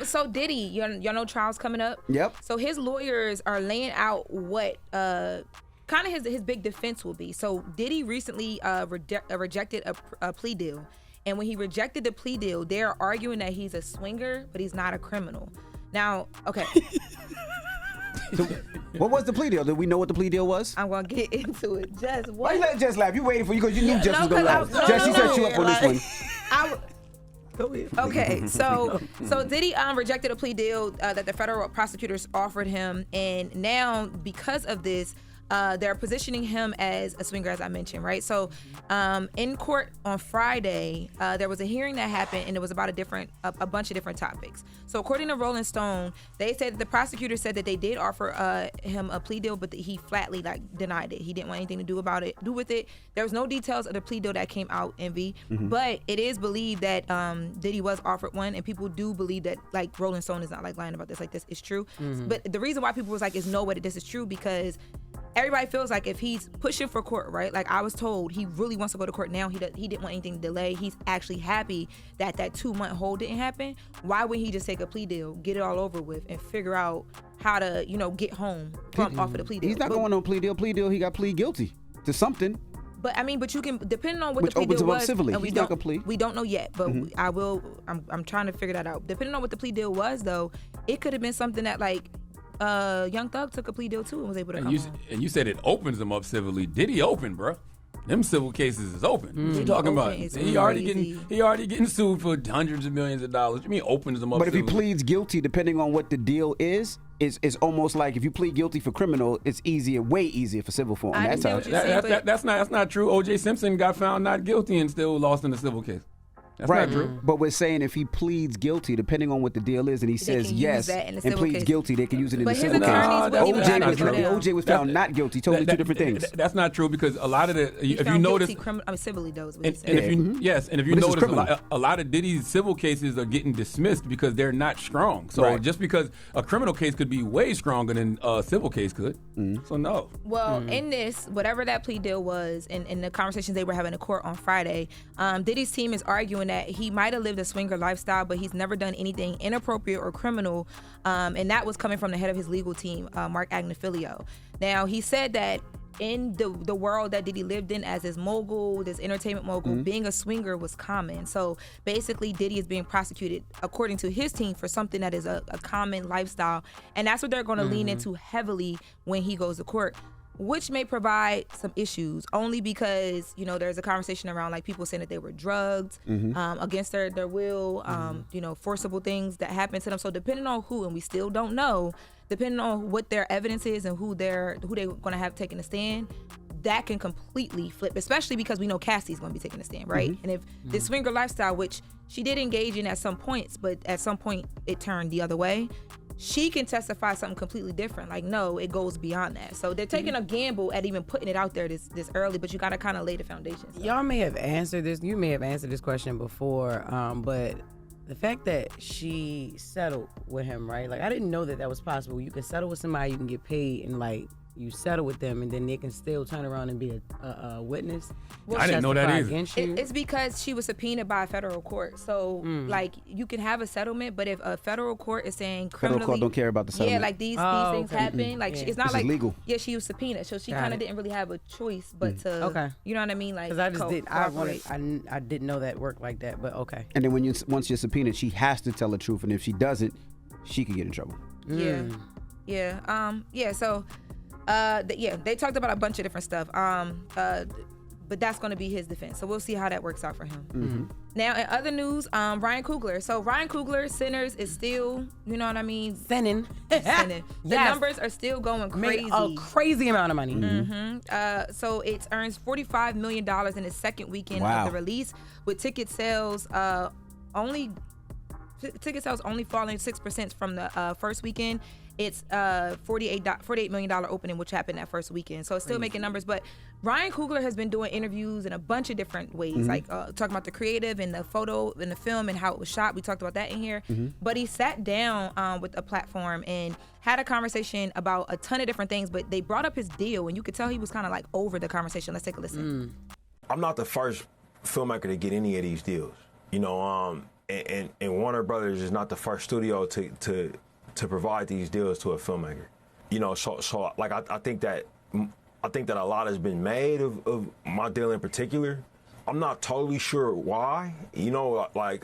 So Diddy, y'all know trial's coming up. Yep. So his lawyers are laying out what kind of his big defense will be. So Diddy recently rejected a plea deal, and when he rejected the plea deal, they're arguing that he's a swinger, but he's not a criminal. Now, okay. So, what was the plea deal? Did we know what the plea deal was? I'm gonna get into it. Jess, what? Why you let Jess laugh? You waited for you because you knew Jess was gonna laugh. No, Jess, she no, set you up for this one. Go ahead. Okay, so Diddy rejected a plea deal that the federal prosecutors offered him, and now because of this, they're positioning him as a swinger, as I mentioned, right? So in court on Friday, there was a hearing that happened, and it was about a bunch of different topics. So according to Rolling Stone, they said that the prosecutor said that they did offer him a plea deal, but that he flatly denied it. He didn't want anything to do with it. There was no details of the plea deal that came out, Envy, but it is believed that Diddy was offered one, and people do believe that, like, Rolling Stone is not like lying about this, like this is true. But the reason why people was like, is no way that this is true, because everybody feels like if he's pushing for court, right? Like I was told, he really wants to go to court now. He didn't want anything to delay. He's actually happy that 2-month hold didn't happen. Why wouldn't he just take a plea deal, get it all over with, and figure out how to, get home from off of the plea deal? He's not going on plea deal. Plea deal, he got plead guilty to something. But I mean, but you can, depending on what Which the plea opens deal him up was, civilly. and we He's not don't, gonna plea. we don't know yet. But I'm trying to figure that out. Depending on what the plea deal was, though, it could have been something that like Young Thug took a plea deal too and was able to come home. And you said it opens them up civilly. Diddy open, bro. Them civil cases is open. What you talking about? He already getting sued for hundreds of millions of dollars. You mean opens them up? But if civilly? he pleads guilty, depending on what the deal is, it's almost like if you plead guilty for criminal, it's way easier for civil form. That's not true. O.J. Simpson got found not guilty and still lost in the civil case. That's right, not true. But we're saying if he pleads guilty, depending on what the deal is, and he says yes and pleads guilty, they can use it in the civil case. OJ was found not guilty. Totally two different things. That's not true, because a lot of the, if you notice, civilly though is what and if you notice, a lot of Diddy's civil cases are getting dismissed because they're not strong. So just because a criminal case could be way stronger than a civil case could, so no. Well, in this, whatever that plea deal was, in the conversations they were having in court on Friday, Diddy's team is arguing that he might have lived a swinger lifestyle, but he's never done anything inappropriate or criminal, and that was coming from the head of his legal team, Mark Agnifilio. Now, he said that in the world that Diddy lived in as his mogul, this entertainment mogul, being a swinger was common. So basically, Diddy is being prosecuted, according to his team, for something that is a common lifestyle, and that's what they're going to lean into heavily when he goes to court, which may provide some issues, only because, there's a conversation around like people saying that they were drugged against their will, forcible things that happened to them. So depending on who, and we still don't know, depending on what their evidence is and who they're going to have taken a stand, that can completely flip, especially because we know Cassie's going to be taking a stand, right? And if the swinger lifestyle, which she did engage in at some points, but at some point it turned the other way, she can testify something completely different. Like, no, it goes beyond that. So they're taking a gamble at even putting it out there this early, but you got to kind of lay the foundation. So. Y'all may have answered this. You may have answered this question before, but the fact that she settled with him, right? Like, I didn't know that was possible. You can settle with somebody, you can get paid, and like, you settle with them, and then they can still turn around and be a witness. Well, I didn't know that either. It's because she was subpoenaed by a federal court. So, like, you can have a settlement, but if a federal court is saying criminally, federal court don't care about the settlement. Yeah, like these things happen. Like, it's not like legal. Yeah, she was subpoenaed, so she kind of didn't really have a choice but to. You know what I mean? Like, because I didn't know that worked like that. But okay. And then once you're subpoenaed, she has to tell the truth, and if she doesn't, she could get in trouble. So. They talked about a bunch of different stuff. But that's going to be his defense. So we'll see how that works out for him. Now, in other news, Ryan Coogler. So Ryan Coogler, Sinners is still, you know what I mean? Sinning. The numbers are still going crazy. A crazy amount of money. So it earns $45 million in its second weekend of the release, with ticket sales only falling 6% from the first weekking. It's $48 million opening, which happened that first weekend. So it's still making numbers. But Ryan Coogler has been doing interviews in a bunch of different ways, like talking about the creative and the photo and the film and how it was shot. We talked about that in here. But he sat down with a platform and had a conversation about a ton of different things. But they brought up his deal, and you could tell he was kind of like over the conversation. Let's take a listen. I'm not the first filmmaker to get any of these deals, and and Warner Brothers is not the first studio to provide these deals to a filmmaker. You know, so like I think that a lot has been made of my deal in particular. I'm not totally sure why. You know, I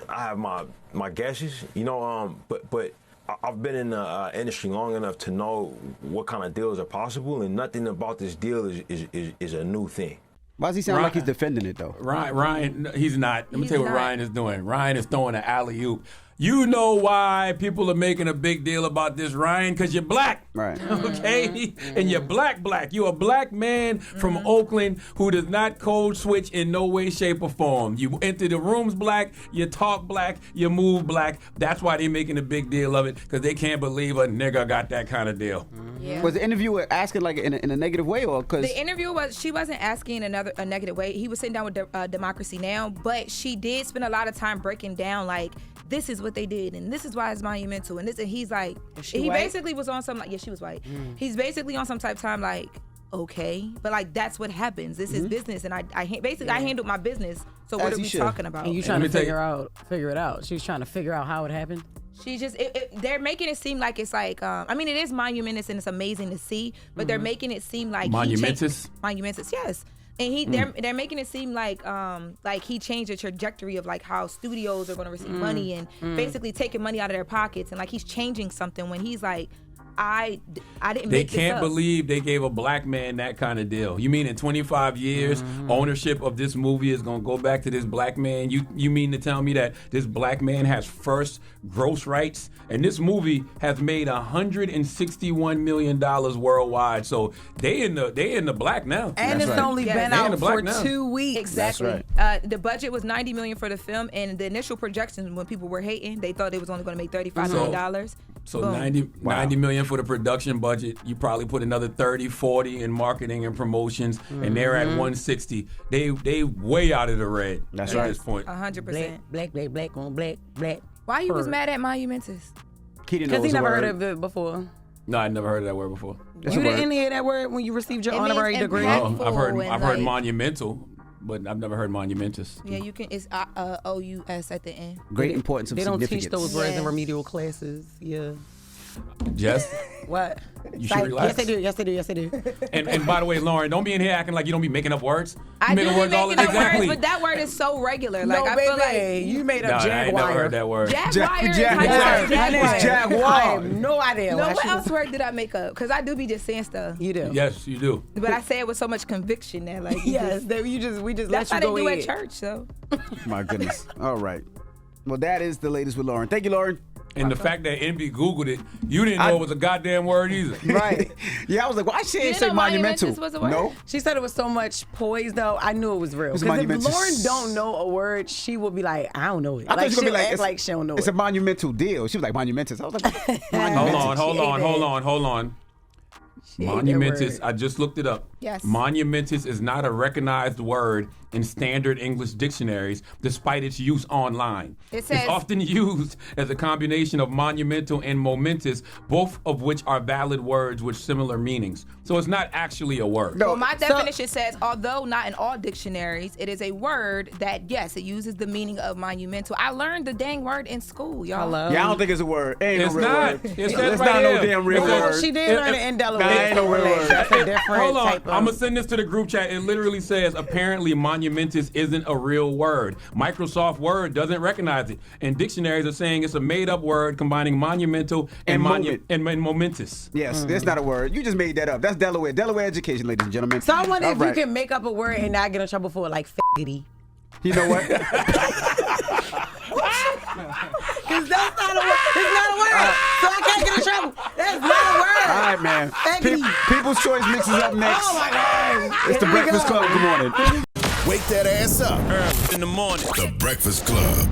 have my guesses. You know, but I've been in the industry long enough to know what kind of deals are possible, and nothing about this deal is a new thing. Why does he sound like he's defending it, though? Ryan, he's not. Let me tell you what Ryan is doing. Ryan is throwing an alley-oop. You know why people are making a big deal about this, Ryan? Because you're black. Right. Okay? And you're black. You're a black man from Oakland who does not code switch in no way, shape, or form. You enter the rooms black, you talk black, you move black. That's why they're making a big deal of it, because they can't believe a nigga got that kind of deal. Yeah. Was the interviewer asking like in a negative way, or because the interview she wasn't asking a negative way. He was sitting down with Democracy Now!, but she did spend a lot of time breaking down like, this is what they did, and this is why it's monumental, and he's like, he white? Basically was on some like, yeah, she was white. He's basically on some type of time like, okay, but like that's what happens. This is business, and I handled my business. So what are we talking about? And you trying to figure it out. She's trying to figure out how it happened. She just they're making it seem like it's like I mean, it is monumentous and it's amazing to see, but they're making it seem like monumentous, yes. And they're making it seem like he changed the trajectory of like how studios are going to receive money and basically taking money out of their pockets, and like he's changing something when he's like, I didn't. They can't believe they gave a black man that kind of deal. You mean in 25 years, ownership of this movie is going to go back to this black man? You mean to tell me that this black man has first gross rights? And this movie has made $161 million worldwide. So they in the black now. And it's only been out for 2 weeks. Exactly. That's right. The budget was $90 million for the film, and the initial projections when people were hating, they thought they was only going to make $35 million. So $90 million for the production budget. You probably put another 30, 40 in marketing and promotions, and they're at 160. They way out of the red. That's at right. this point. 100%. Black on black. Why you was mad at monumentous? Because he never heard of it before. No, I never heard of that word before. You didn't hear that word when you received your honorary degree? Oh, I've heard monumental, but I've never heard monumentous. Yeah, you can. It's OUS at the end. Great importance of significance. They don't teach those words in remedial classes. Yeah. Jess? What? You should relax. Yes, they do. And by the way, Lauren, don't be in here acting like you don't be making up words. I do be words making up words, but that word is so regular. Like, I feel like you made up Jaguar. I ain't never heard that word. Jaguar. Jaguar. I have no idea. No, what else word did I make up? Because I do be just saying stuff. You do. Yes, you do. But I say it with so much conviction that like, yes, we just let you go That's how they do ahead. at church, so. My goodness. All right. Well, that is the latest with Lauren. Thank you, Lauren. And the fact that Envy Googled it, you didn't know it was a goddamn word either. Right. Yeah, I was like, why she ain't say monumental? Was a word? No. She said it was so much poise, though. I knew it was real. Because if Lauren don't know a word, she will be like, I don't know it. I thought she was going to be act like she don't know it. It's a monumental deal. She was like, monumentous. I was like, Hold on. Monumentous, I just looked it up. Yes. Monumentous is not a recognized word in standard English dictionaries, despite its use online. It's often used as a combination of monumental and momentous, both of which are valid words with similar meanings. So it's not actually a word. No, well, my definition says, although not in all dictionaries, it is a word that, yes, it uses the meaning of monumental. I learned the dang word in school, y'all. Hello. Yeah, I don't think it's a word. It ain't it's no real not. word. It's not no damn real word. She did learn it in Delaware. Ain't no real word. That's a different Hold on. type of... I'm going to send this to the group chat. It literally says, apparently monumentous isn't a real word. Microsoft Word doesn't recognize it. And dictionaries are saying it's a made-up word combining monumental and momentous. Yes, it's not a word. You just made that up. That's Delaware. Delaware education, ladies and gentlemen. So I wonder if you can make up a word and not get in trouble for it, like faggoty. You know what? Because that's not a word. It's not a word. So I can't get in trouble. That's not a word. All right, man. People's Choice Mix is up next. Oh, my God. It's the Breakfast Club. Good morning. Wake that ass up. In the morning. The Breakfast Club.